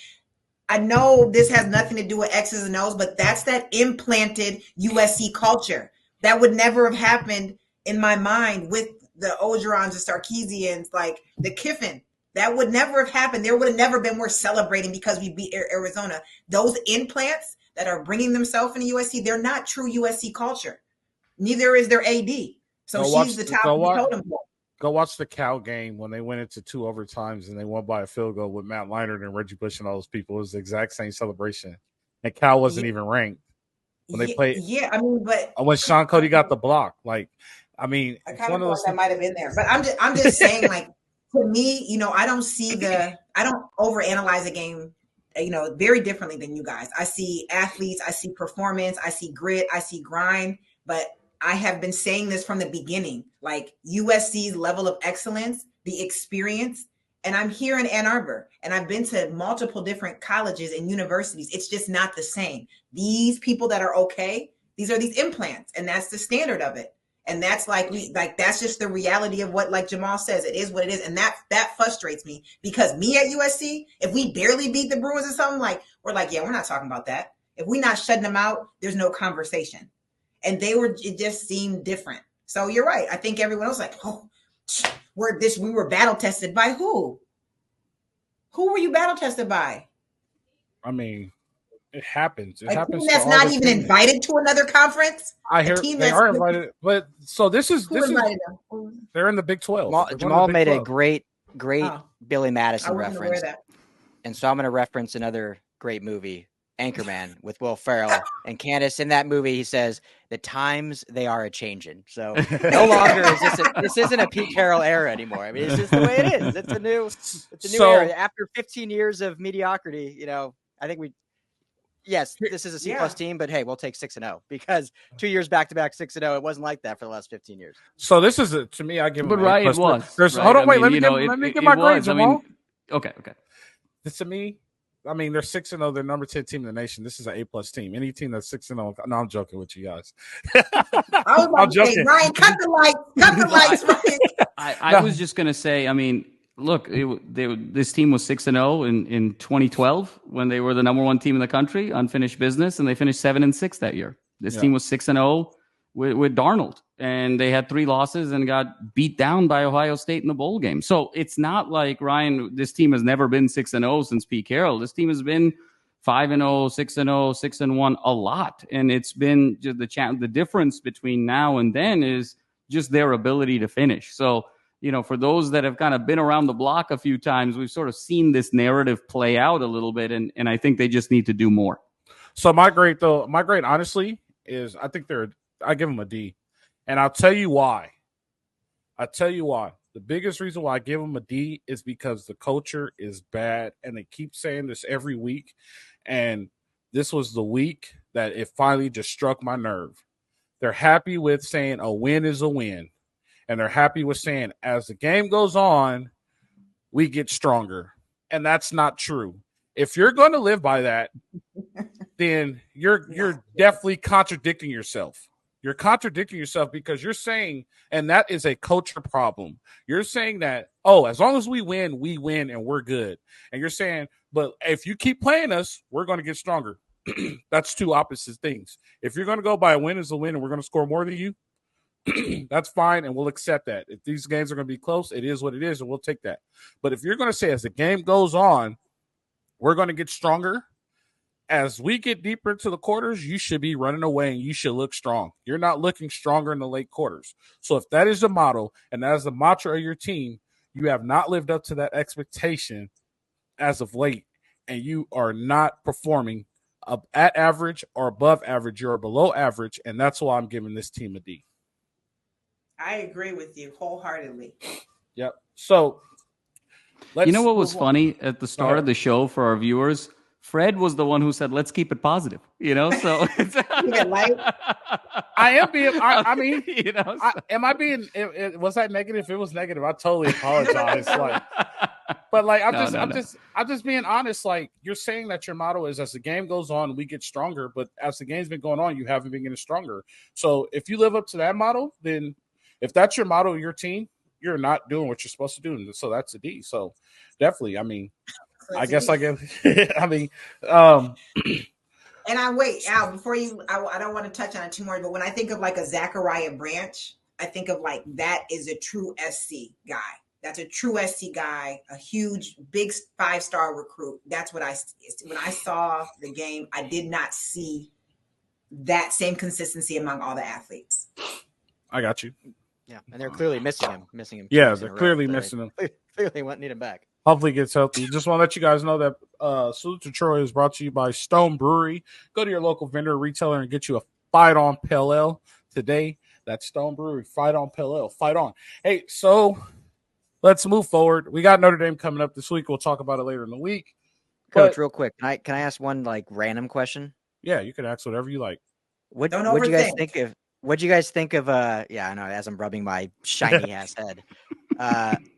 Speaker 2: I know this has nothing to do with X's and O's, but that's that implanted USC culture that would never have happened in my mind with the Orgerons, the Sarkisians, like the Kiffin. That would never have happened. There would have never been more celebrating because we beat Arizona. Those implants that are bringing themselves into USC, they're not true USC culture. Neither is their AD. So she's the top of the totem pole.
Speaker 1: Go watch the Cal game when they went into 2 overtimes and they won by a field goal with Matt Leinart and Reggie Bush and all those people. It was the exact same celebration. And Cal wasn't even ranked when they played.
Speaker 2: Yeah, I mean, but
Speaker 1: when Sean Cody got the block, like, I mean,
Speaker 2: I kind of thought that might have been there. But I'm just saying, like, to me, I don't overanalyze a game, very differently than you guys. I see athletes, I see performance, I see grit, I see grind, but I have been saying this from the beginning, like USC's level of excellence, the experience, and I'm here in Ann Arbor, and I've been to multiple different colleges and universities. It's just not the same. These people that are okay, these are these implants, and that's the standard of it. And that's that's just the reality of what, like Jamal says, it is what it is. And that frustrates me because me at USC, if we barely beat the Bruins or something, like, we're like, yeah, we're not talking about that. If we're not shutting them out, there's no conversation. And it just seemed different. So you're right. I think everyone else like, we were battle tested by who? Who were you battle tested by?
Speaker 1: I mean, it happens. It
Speaker 2: like
Speaker 1: happens.
Speaker 2: That's not even invited to another conference.
Speaker 1: I hear they are invited, but so this is they're in the Big 12.
Speaker 3: Jamal made a great Billy Madison reference, and so I'm going to reference another great movie, Anchorman, with Will Ferrell and Candace. In that movie, he says the times they are a changing. So no longer is this isn't a Pete Carroll era anymore. I mean, it's just the way it is. It's a new era. After 15 years of mediocrity, I think this is a C+ team, but hey, we'll take 6-0 because 2 years back to back 6-0. It wasn't like that for the last 15 years.
Speaker 1: So this is to me. I give them.
Speaker 4: But right, it was.
Speaker 1: Hold on, wait. Let me get my grades, Jamal.
Speaker 4: Okay.
Speaker 1: This to me. I mean, they're 6-0. They're number 10 team in the nation. This is an A+ team. Any team that's 6-0. No, I'm joking with you guys.
Speaker 2: I'm joking. Ryan, cut the lights, Ryan.
Speaker 4: I was just gonna say. I mean, look, this team was 6-0 in 2012 when they were the number 1 team in the country, unfinished business, and they finished 7-6 that year. This team was 6-0 with Darnold, and they had 3 losses and got beat down by Ohio State in the bowl game. So it's not like, Ryan, this team has never been 6-0 since Pete Carroll. This team has been 5-0, 6-0, 6-1 a lot, and it's been just the difference between now and then is just their ability to finish. So, for those that have kind of been around the block a few times, we've sort of seen this narrative play out a little bit, and I think they just need to do more.
Speaker 1: So my grade honestly is I give them a D. And I'll tell you why. The biggest reason why I give them a D is because the culture is bad, and they keep saying this every week. And this was the week that it finally just struck my nerve. They're happy with saying a win is a win. And they're happy with saying as the game goes on, we get stronger. And that's not true. If you're going to live by that, then you're definitely contradicting yourself. You're contradicting yourself because you're saying, and that is a culture problem. You're saying that, as long as we win, and we're good. And you're saying, but if you keep playing us, we're going to get stronger. That's two opposite things. If you're going to go by a win is a win and we're going to score more than you, that's fine, and we'll accept that. If these games are going to be close, it is what it is, and we'll take that. But if you're going to say as the game goes on, we're going to get stronger, as we get deeper into the quarters, you should be running away and you should look strong. You're not looking stronger in the late quarters. So if that is the model and that is the mantra of your team, you have not lived up to that expectation as of late, and you are not performing at average or above average. You're below average, and that's why I'm giving this team a D.
Speaker 2: I agree with you wholeheartedly.
Speaker 1: Yep. So
Speaker 4: you know what was funny at the start of the show for our viewers? Fred was the one who said, let's keep it positive, so
Speaker 1: I am being, I mean, am I being, was that negative? If it was negative, I totally apologize. I'm just being honest. Like, you're saying that your motto is as the game goes on, we get stronger, but as the game's been going on, you haven't been getting stronger. So if you live up to that motto, then if that's your motto of your team, you're not doing what you're supposed to do. So that's a D. So definitely, I mean, I guess. I mean,
Speaker 2: and I wait, Al, before you, I don't want to touch on it too much, but when I think of like a Zachariah branch, I think of like that is a true SC guy. That's a true SC guy, a huge, big 5-star recruit. That's what when I saw the game, I did not see that same consistency among all the athletes.
Speaker 1: I got you.
Speaker 3: Yeah, and they're clearly missing him.
Speaker 1: Yeah, they're clearly missing him.
Speaker 3: Clearly need him back.
Speaker 1: Hopefully gets healthy. Just want to let you guys know that Salute to Troy is brought to you by Stone Brewery. Go to your local vendor retailer and get you a Fight On Pale Ale today. That's Stone Brewery. Fight On Pale Ale. Fight on. Hey, so let's move forward. We got Notre Dame coming up this week. We'll talk about it later in the week.
Speaker 3: Coach, real quick, can I ask one random question?
Speaker 1: Yeah, you can ask whatever you like.
Speaker 3: What do you guys think of? What'd you guys think of? Yeah, I know. As I'm rubbing my shiny ass head,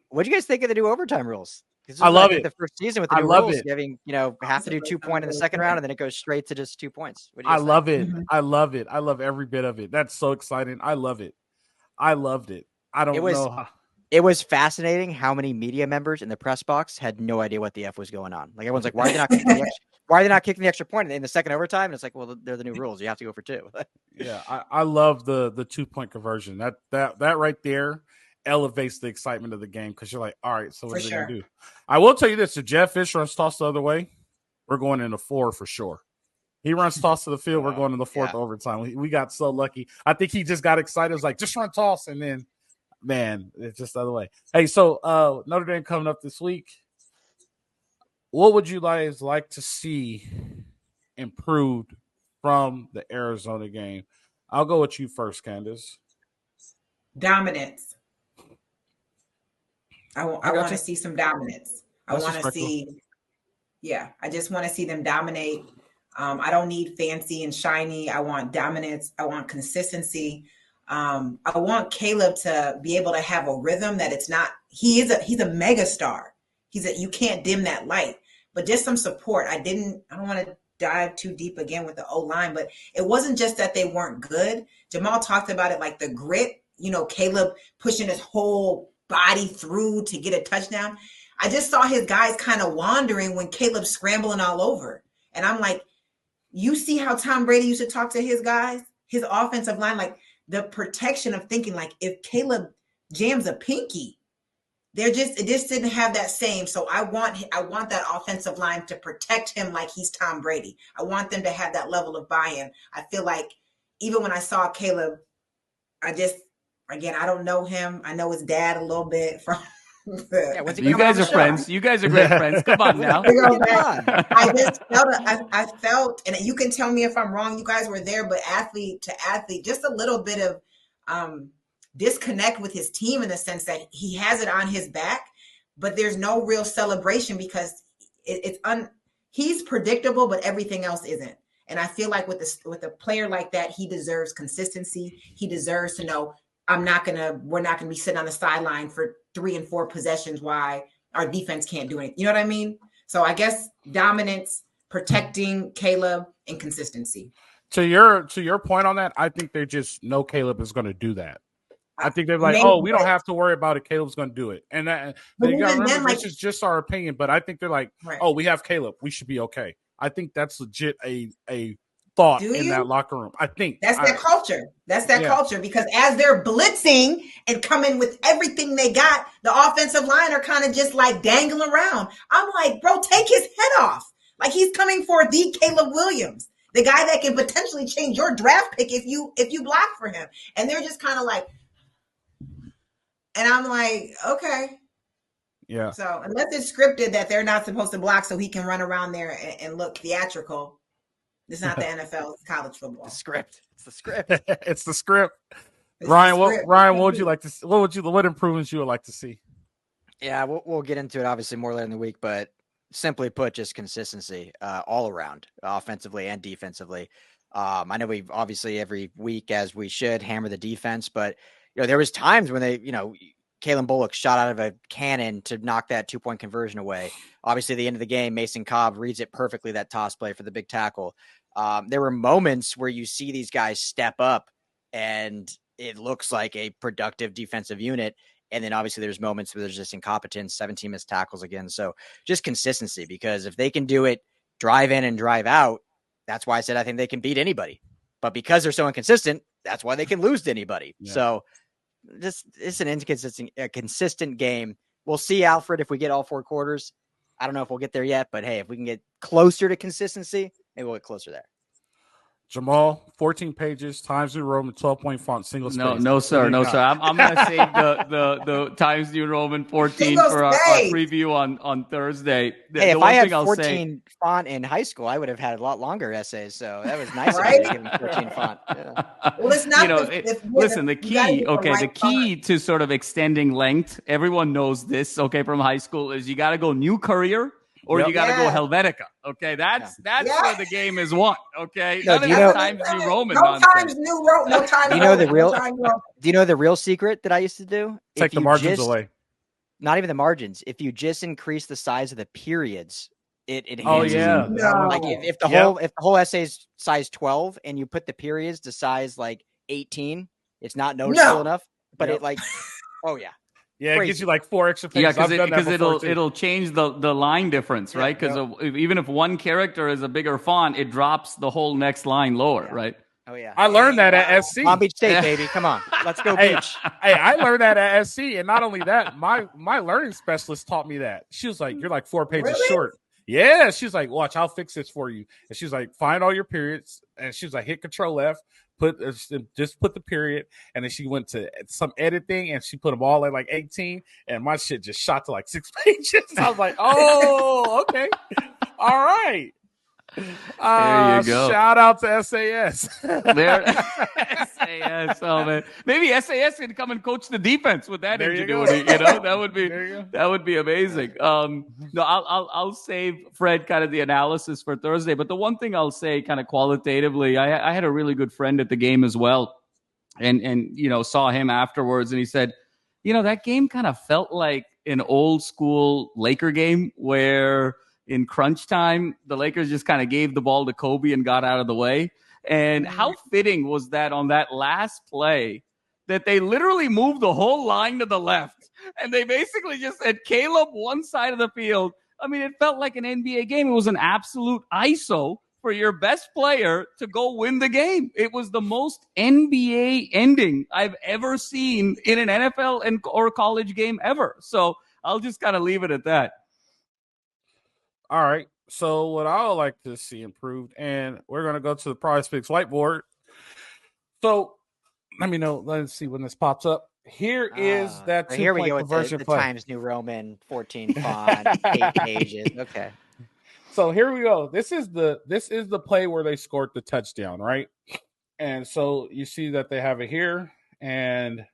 Speaker 3: what'd you guys think of the new overtime rules?
Speaker 1: I love it.
Speaker 3: The first season with the new rules, having have to do 2 points in the second round, and then it goes straight to just 2 points.
Speaker 1: I love it. I love it. I love every bit of it. That's so exciting. I love it. I loved it. I don't know.
Speaker 3: It was fascinating how many media members in the press box had no idea what the F was going on. Like, everyone's like, why are they not kicking the extra? Why are they not kicking the extra point in the second overtime? And it's like, well, they're the new rules. You have to go for 2.
Speaker 1: Yeah, I love the 2-point conversion. That right there elevates the excitement of the game, because you're like, all right, so what are they going to do? I will tell you this: if Jeff Fish runs toss the other way, we're going into 4 for sure. He runs toss to the field, we're going to the 4th overtime. We got so lucky. I think he just got excited. It was like, just run toss, and then, man, it's just the other way. Hey, so Notre Dame coming up this week. What would you guys like to see improved from the Arizona game? I'll go with you first, Candace.
Speaker 2: Dominance. I want to see some dominance. I want to see, I just want to see them dominate. I don't need fancy and shiny. I want dominance. I want consistency. I want Caleb to be able to have a rhythm that it's not. He's a mega star. You can't dim that light. But just some support. I don't want to dive too deep again with the O-line, but it wasn't just that they weren't good. Jamal talked about it, like the grit. Caleb pushing his whole body through to get a touchdown. I just saw his guys kind of wandering when Caleb's scrambling all over. And I'm like, you see how Tom Brady used to talk to his guys, his offensive line, like the protection of thinking, like, if Caleb jams a pinky, it just didn't have that same. So I want that offensive line to protect him like he's Tom Brady. I want them to have that level of buy-in. I feel like even when I saw Caleb, I don't know him. I know his dad a little bit from.
Speaker 4: You guys are friends. You guys are great friends. Come on now.
Speaker 2: I felt, and you can tell me if I'm wrong. You guys were there, but athlete to athlete, just a little bit of disconnect with his team in the sense that he has it on his back, but there's no real celebration because he's predictable, but everything else isn't. And I feel like with a player like that, he deserves consistency. He deserves to know we're not gonna be sitting on the sideline for 3 and 4 possessions while our defense can't do anything. You know what I mean? So I guess dominance, protecting Caleb, and consistency.
Speaker 1: To your point on that, I think they just know Caleb is going to do that. I think they're like, we don't have to worry about it. Caleb's going to do it. And that, you got to remember, this is just our opinion, but I think they're like, right. We have Caleb. We should be okay. I think that's legit a thought in that locker room. I think
Speaker 2: that's their culture. That's that culture, because as they're blitzing and coming with everything they got, the offensive line are kind of just like dangling around. I'm like, bro, take his head off. Like, he's coming for the Caleb Williams, the guy that can potentially change your draft pick if you block for him. And they're just kind of like, and I'm like, okay.
Speaker 1: Yeah.
Speaker 2: So unless it's scripted that they're not supposed to block so he can run around there and look theatrical, it's not the NFL, it's college football.
Speaker 3: It's the script.
Speaker 1: It's the script. Ryan, what improvements you would like to see?
Speaker 3: Yeah, we'll get into it obviously more later in the week, but simply put, just consistency all around, offensively and defensively. I know we've obviously every week, as we should, hammer the defense, but there was times when they, Kalen Bullock shot out of a cannon to knock that 2-point conversion away. Obviously, at the end of the game, Mason Cobb reads it perfectly, that toss play for the big tackle. There were moments where you see these guys step up and it looks like a productive defensive unit. And then obviously there's moments where there's just incompetence, 17 missed tackles again. So just consistency, because if they can do it, drive in and drive out, that's why I said I think they can beat anybody. But because they're so inconsistent, that's why they can lose to anybody. Yeah. So it's an consistent game. We'll see, Alfred, if we get all 4 quarters. I don't know if we'll get there yet, but hey, if we can get closer to consistency, maybe we'll get closer there.
Speaker 1: Jamal, 14 pages, Times New Roman, 12-point font, single space.
Speaker 4: No, sir. I'm going to save the Times New Roman 14 for our preview on Thursday.
Speaker 3: Hey, if I had 14 font in high school, I would have had a lot longer essays. So that was nice right? of me to give them 14 font. Yeah.
Speaker 2: Well, it's not.
Speaker 4: Listen, the key to sort of extending length, everyone knows this, from high school, is you got to go New Courier. Or you got to go Helvetica. Okay, that's where the game is won. Okay,
Speaker 3: no,
Speaker 4: none of that Times New Roman nonsense.
Speaker 2: Times New Roman. No Times.
Speaker 3: Do you know the real secret that I used to do?
Speaker 1: Take the margins away.
Speaker 3: Not even the margins. If you just increase the size of the periods, it enhances.
Speaker 1: Oh yeah.
Speaker 2: No.
Speaker 3: Like if the whole essay is size 12 and you put the periods to size like 18, it's not noticeable enough. But it like, oh yeah.
Speaker 1: Yeah, it gives you like 4 extra pages.
Speaker 4: Yeah, because it'll change the line difference, right? Because even if one character is a bigger font, it drops the whole next line lower, right?
Speaker 3: Oh yeah,
Speaker 1: I learned that at SC.
Speaker 3: Palm Beach State, baby. Come on, let's go beach.
Speaker 1: Hey, I learned that at SC, and not only that, my learning specialist taught me that. She was like, "You're like 4 pages short." Yeah, she's like, "Watch, I'll fix this for you." And she's like, "Find all your periods," and she's like, "Hit Control F." Just put the period, and then she went to some editing and she put them all at like 18, and my shit just shot to like 6 pages. I was like, oh, okay. All right.
Speaker 4: There you go.
Speaker 1: Shout out to SAS.
Speaker 4: SAS. Oh man, maybe SAS can come and coach the defense with that ingenuity. That would be amazing. No, I'll save Fred kind of the analysis for Thursday. But the one thing I'll say kind of qualitatively, I had a really good friend at the game as well, and saw him afterwards, and he said, that game kind of felt like an old school Laker game where in crunch time, the Lakers just kind of gave the ball to Kobe and got out of the way. And how fitting was that on that last play that they literally moved the whole line to the left. And they basically just said, Caleb, one side of the field. I mean, it felt like an NBA game. It was an absolute ISO for your best player to go win the game. It was the most NBA ending I've ever seen in an NFL or college game ever. So I'll just kind of leave it at that.
Speaker 1: All right. So what I would like to see improved, and we're going to go to the Prize Picks whiteboard. So let me know. Let's see when this pops up. Here is that 2-point conversion
Speaker 3: the
Speaker 1: play.
Speaker 3: Times New Roman 14 font, 8 pages. Okay.
Speaker 1: So here we go. This is the play where they scored the touchdown, right? And so you see that they have it here, and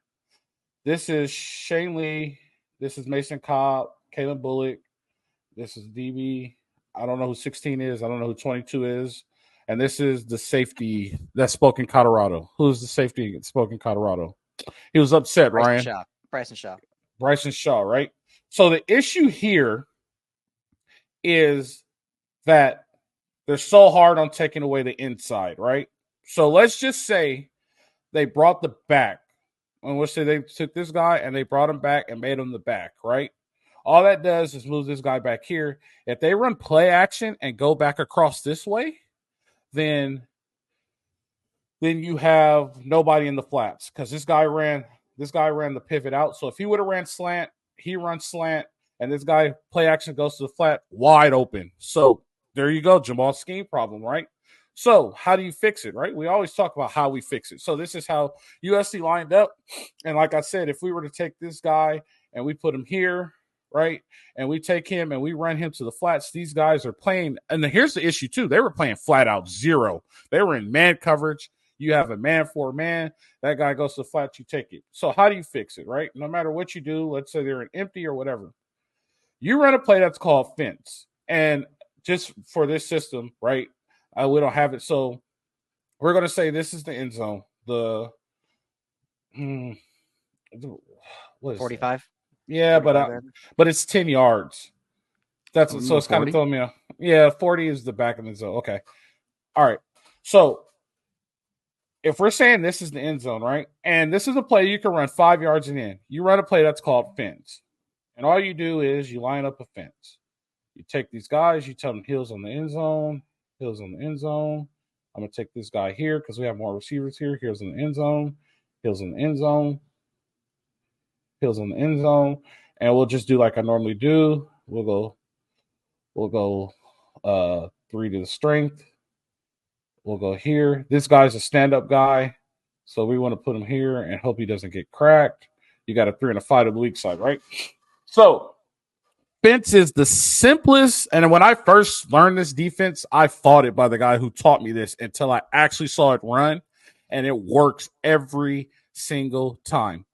Speaker 1: this is Shane Lee. This is Mason Cobb, Kalen Bullock. This is DB. I don't know who 16 is. I don't know who 22 is. And this is the safety that spoke in Colorado. Who's the safety that spoke in Colorado? He was upset, Ryan. Bryson Shaw, right? So the issue here is that they're so hard on taking away the inside, right? So let's just say they brought the back. And we'll say they took this guy and they brought him back and made him the back, right? All that does is move this guy back here. If they run play action and go back across this way, then you have nobody in the flats because this guy ran the pivot out. So if he would have ran slant, he runs slant, and this guy play action goes to the flat wide open. So there you go, Jamal's scheme problem, right? So how do you fix it, right? We always talk about how we fix it. So this is how USC lined up. And like I said, if we were to take this guy and we put him here, right, and we take him and we run him to the flats, these guys are playing. And here's the issue, too. They were playing flat out zero. They were in man coverage. You have a man for a man. That guy goes to the flat, you take it. So how do you fix it, right? No matter what you do, let's say they're an empty or whatever. You run a play that's called fence. And just for this system, right, we don't have it. So we're going to say this is the end zone. What is
Speaker 3: 45?
Speaker 1: That? Yeah, but it's 10 yards. That's so it's 40? Kind of throwing me off. Yeah, 40 is the back of the zone. Okay. All right. So if we're saying this is the end zone, right? And this is a play you can run 5 yards and in. You run a play that's called fence. And all you do is you line up a fence. You take these guys, you tell them heels on the end zone, heels on the end zone. I'm going to take this guy here because we have more receivers here. Heels in the end zone, heels in the end zone, heels in the end zone. And we'll just do like I normally do. We'll go 3 to the strength. We'll go here. This guy's a stand-up guy, so we want to put him here and hope he doesn't get cracked. You got a 3 and a 5 to the weak side, right? So fence is the simplest. And when I first learned this defense, I fought it by the guy who taught me this until I actually saw it run, and it works every single time.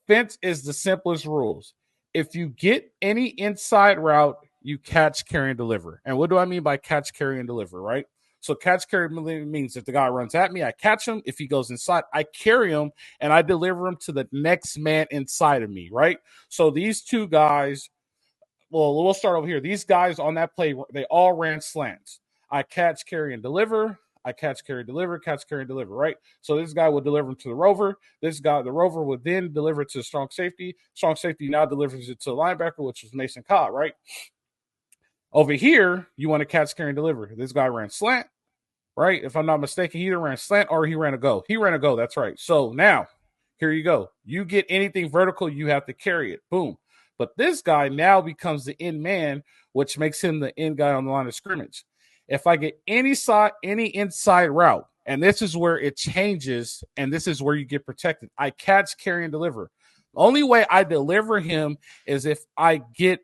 Speaker 1: Fence is the simplest rules. If you get any inside route, you catch, carry, and deliver. And what do I mean by catch, carry, and deliver, right? So catch, carry means if the guy runs at me, I catch him. If he goes inside, I carry him, and I deliver him to the next man inside of me, right? So these two guys, well, we'll start over here. These guys on that play, they all ran slants. I catch, carry, and deliver. I catch, carry, deliver, catch, carry, and deliver, right? So this guy will deliver him to the rover. This guy, the rover, would then deliver it to the strong safety. Strong safety now delivers it to the linebacker, which was Mason Cobb, right? Over here, you want to catch, carry, and deliver. This guy ran slant, right? If I'm not mistaken, he either ran slant or he ran a go. He ran a go, that's right. So now, here you go. You get anything vertical, you have to carry it. Boom. But this guy now becomes the end man, which makes him the end guy on the line of scrimmage. If I get any inside route, and this is where it changes, and this is where you get protected, I catch, carry, and deliver. The only way I deliver him is if I legit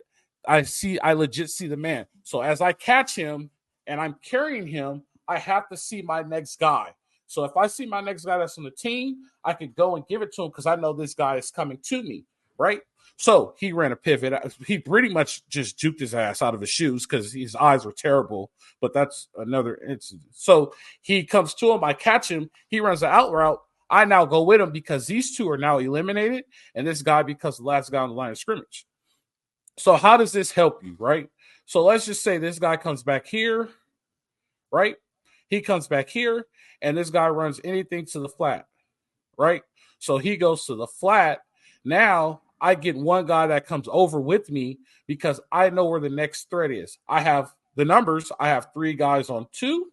Speaker 1: see the man. So as I catch him and I'm carrying him, I have to see my next guy. So if I see my next guy that's on the team, I could go and give it to him because I know this guy is coming to me, right? So he ran a pivot. He pretty much just juked his ass out of his shoes because his eyes were terrible, but that's another incident. So he comes to him. I catch him. He runs the out route. I now go with him because these two are now eliminated, and this guy becomes the last guy on the line of scrimmage. So how does this help you, right? So let's just say this guy comes back here, right? He comes back here, and this guy runs anything to the flat, right? So he goes to the flat. Now I get one guy that comes over with me because I know where the next threat is. I have the numbers. I have 3 guys on 2,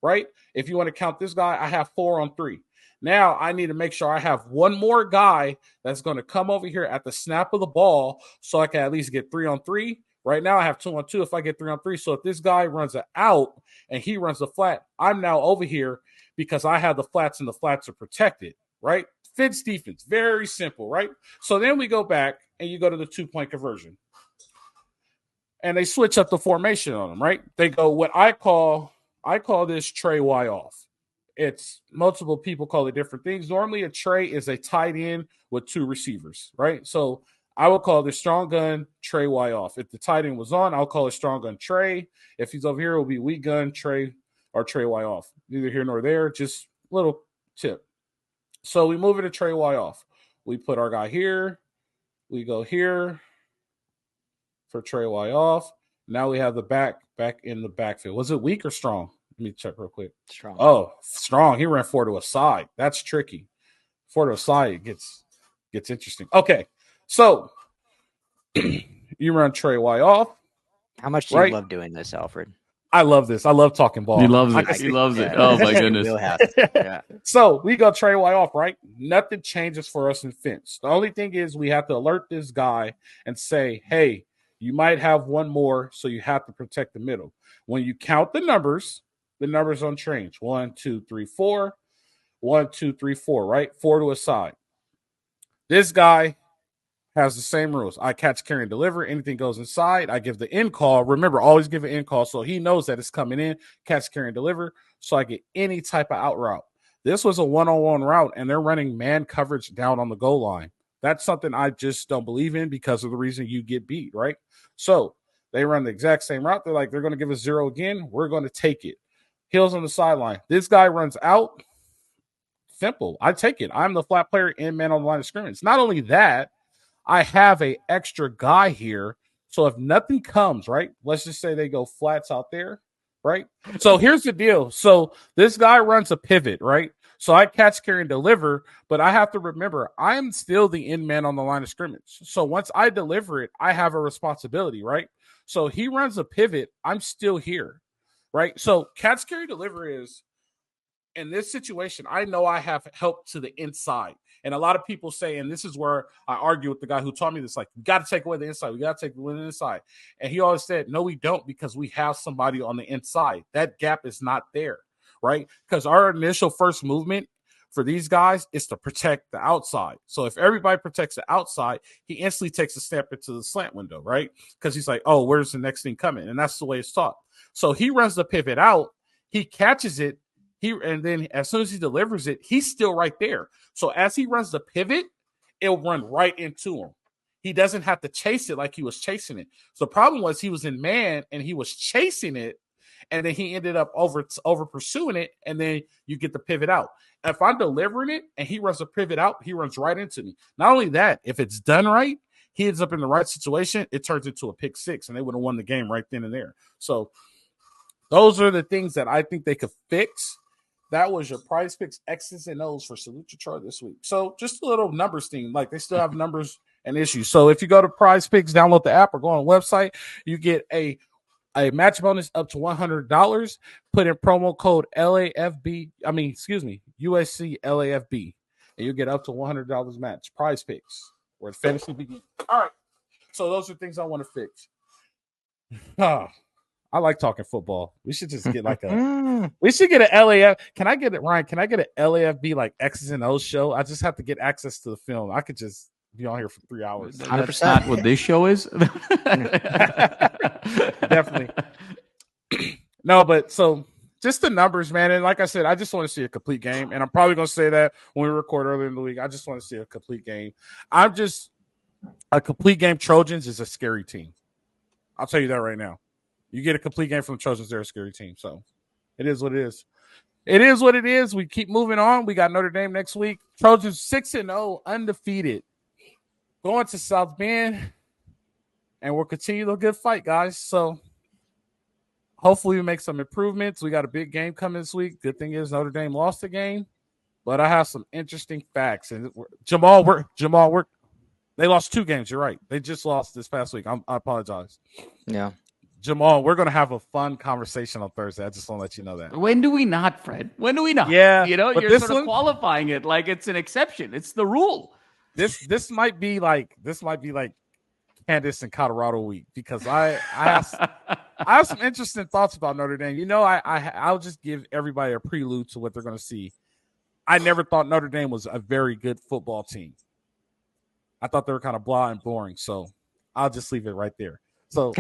Speaker 1: right? If you want to count this guy, I have 4 on 3. Now I need to make sure I have one more guy that's going to come over here at the snap of the ball so I can at least get 3 on 3. Right now I have 2 on 2 if I get 3 on 3. So if this guy runs an out and he runs the flat, I'm now over here because I have the flats and the flats are protected, right? Fence defense, very simple, right? So then we go back and you go to the 2-point conversion. And they switch up the formation on them, right? They go what I call this tray Y off. It's multiple people call it different things. Normally a tray is a tight end with 2 receivers, right? So I would call this strong gun tray Y off. If the tight end was on, I'll call it strong gun tray. If he's over here, it will be weak gun tray or Trey Y off. Neither here nor there, just a little tip. So we move it to Trey Y off. We put our guy here. We go here for Trey Y off. Now we have the back in the backfield. Was it weak or strong? Let me check real quick.
Speaker 3: Strong.
Speaker 1: Oh, strong. He ran 4 to a side. That's tricky. 4 to a side gets interesting. Okay, so you run Trey Y off.
Speaker 3: How much do you love doing this, Alfred?
Speaker 1: I love this. I love talking ball.
Speaker 4: He loves it. He loves it. Oh, my goodness.
Speaker 3: Yeah.
Speaker 1: So we go Trey Y off, right? Nothing changes for us in fence. The only thing is we have to alert this guy and say, hey, you might have one more, so you have to protect the middle. When you count the numbers don't change. 1, 2, 3, 4. 1, 2, 3, 4, right? 4 to a side. This guy has the same rules. I catch, carry, and deliver. Anything goes inside. I give the in call. Remember, always give an in call so he knows that it's coming in. Catch, carry, and deliver. So I get any type of out route. This was a one-on-one route, and they're running man coverage down on the goal line. That's something I just don't believe in because of the reason you get beat, right? So they run the exact same route. They're like, they're going to give us 0 again. We're going to take it. Heels on the sideline. This guy runs out. Simple. I take it. I'm the flat player in man on the line of scrimmage. Not only that, I have a extra guy here. So if nothing comes, right, let's just say they go flats out there, right? So here's the deal. So this guy runs a pivot, right? So I catch, carry, and deliver, but I have to remember I'm still the in man on the line of scrimmage. So once I deliver it, I have a responsibility, right? So he runs a pivot. I'm still here, right? So catch, carry, deliver is, in this situation, I know I have help to the inside. And a lot of people say, and this is where I argue with the guy who taught me this, like, we got to take away the inside. We got to take away the inside. And he always said, no, we don't, because we have somebody on the inside. That gap is not there, right? Because our initial first movement for these guys is to protect the outside. So if everybody protects the outside, he instantly takes a step into the slant window, right? Because he's like, oh, where's the next thing coming? And that's the way it's taught. So he runs the pivot out. He catches it. And then as soon as he delivers it, he's still right there. So as he runs the pivot, it'll run right into him. He doesn't have to chase it like he was chasing it. So the problem was he was in man and he was chasing it, and then he ended up over pursuing it, and then you get the pivot out. If I'm delivering it and he runs a pivot out, he runs right into me. Not only that, if it's done right, he ends up in the right situation, it turns into a pick 6, and they would have won the game right then and there. So those are the things that I think they could fix. That was your Prize Picks X's and O's for Salute Your Chart this week. So just a little numbers thing. Like, they still have numbers and issues. So if you go to Prize Picks, download the app or go on the website, you get a match bonus up to $100. Put in promo code USC LAFB, and you get up to $100 match. Prize Picks, where fantasy begins. All right. So those are things I want to fix. I like talking football. We should just get like we should get an LAF. Can I get it, Ryan? Can I get an LAFB like X's and O's show? I just have to get access to the film. I could just be on here for 3 hours.
Speaker 3: 100%.
Speaker 4: That's not what this show is.
Speaker 1: Definitely. No, but so just the numbers, man. And like I said, I just want to see a complete game. And I'm probably going to say that when we record earlier in the week. I just want to see a complete game. A complete game. Trojans is a scary team. I'll tell you that right now. You get a complete game from the Trojans, they're a scary team. So it is what it is. It is what it is. We keep moving on. We got Notre Dame next week. Trojans 6-0, undefeated. Going to South Bend. And we'll continue the good fight, guys. So hopefully we make some improvements. We got a big game coming this week. Good thing is Notre Dame lost the game. But I have some interesting facts. And Jamal, they lost 2 games. You're right. They just lost this past week. I apologize.
Speaker 3: Yeah.
Speaker 1: Jamal, we're going to have a fun conversation on Thursday. I just want to let you know that.
Speaker 4: When do we not, Fred? When do we not?
Speaker 1: Yeah.
Speaker 4: You're sort of qualifying it like it's an exception. It's the rule.
Speaker 1: This might be like Candace in Colorado week, because I have some interesting thoughts about Notre Dame. I'll just give everybody a prelude to what they're going to see. I never thought Notre Dame was a very good football team. I thought they were kind of blah and boring. So I'll just leave it right there. So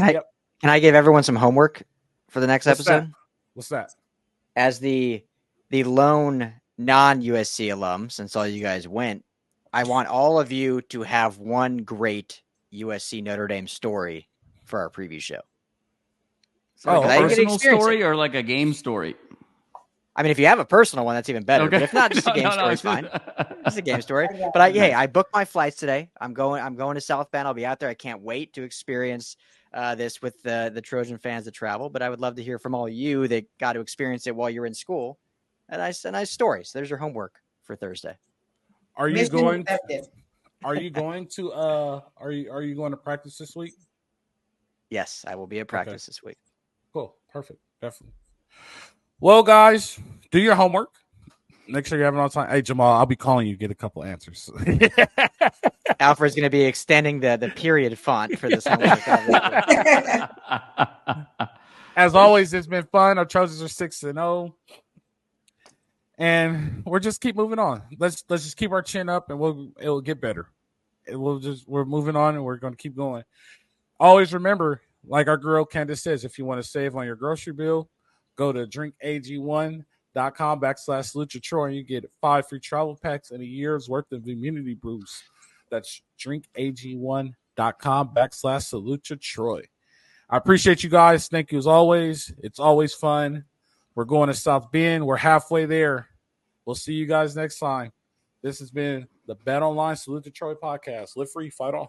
Speaker 3: Can I give everyone some homework for the next episode?
Speaker 1: What's that?
Speaker 3: As the lone non-USC alum, since all you guys went, I want all of you to have one great USC Notre Dame story for our preview show.
Speaker 4: So a personal story or like a game story?
Speaker 3: I mean, if you have a personal one, that's even better.
Speaker 4: Okay.
Speaker 3: But if not, just a game story is fine. Just a game story. But I booked my flights today. I'm going to South Bend. I'll be out there. I can't wait to experience this with the Trojan fans that travel. But I would love to hear from all you that got to experience it while you're in school. And nice stories. There's your homework for Thursday.
Speaker 1: Are you going to practice this week?
Speaker 3: Yes, I will be at practice this week.
Speaker 1: Cool. Perfect. Definitely. Well, guys, do your homework. Make sure you have it on time. Hey, Jamal, I'll be calling you. Get a couple answers.
Speaker 3: Alfred's going to be extending the period font for this homework.
Speaker 1: As always, it's been fun. Our Trojans are 6-0. And we'll just keep moving on. Let's just keep our chin up, and it'll get better. We're moving on, and we're going to keep going. Always remember, like our girl Candace says, if you want to save on your grocery bill, go to drinkag1.com/SaluteYourTroy, and you get 5 free travel packs and a year's worth of immunity brews. That's drinkag1.com/SaluteYourTroy. I appreciate you guys. Thank you as always. It's always fun. We're going to South Bend. We're halfway there. We'll see you guys next time. This has been the Bet Online Salute to Troy podcast. Live free, fight on.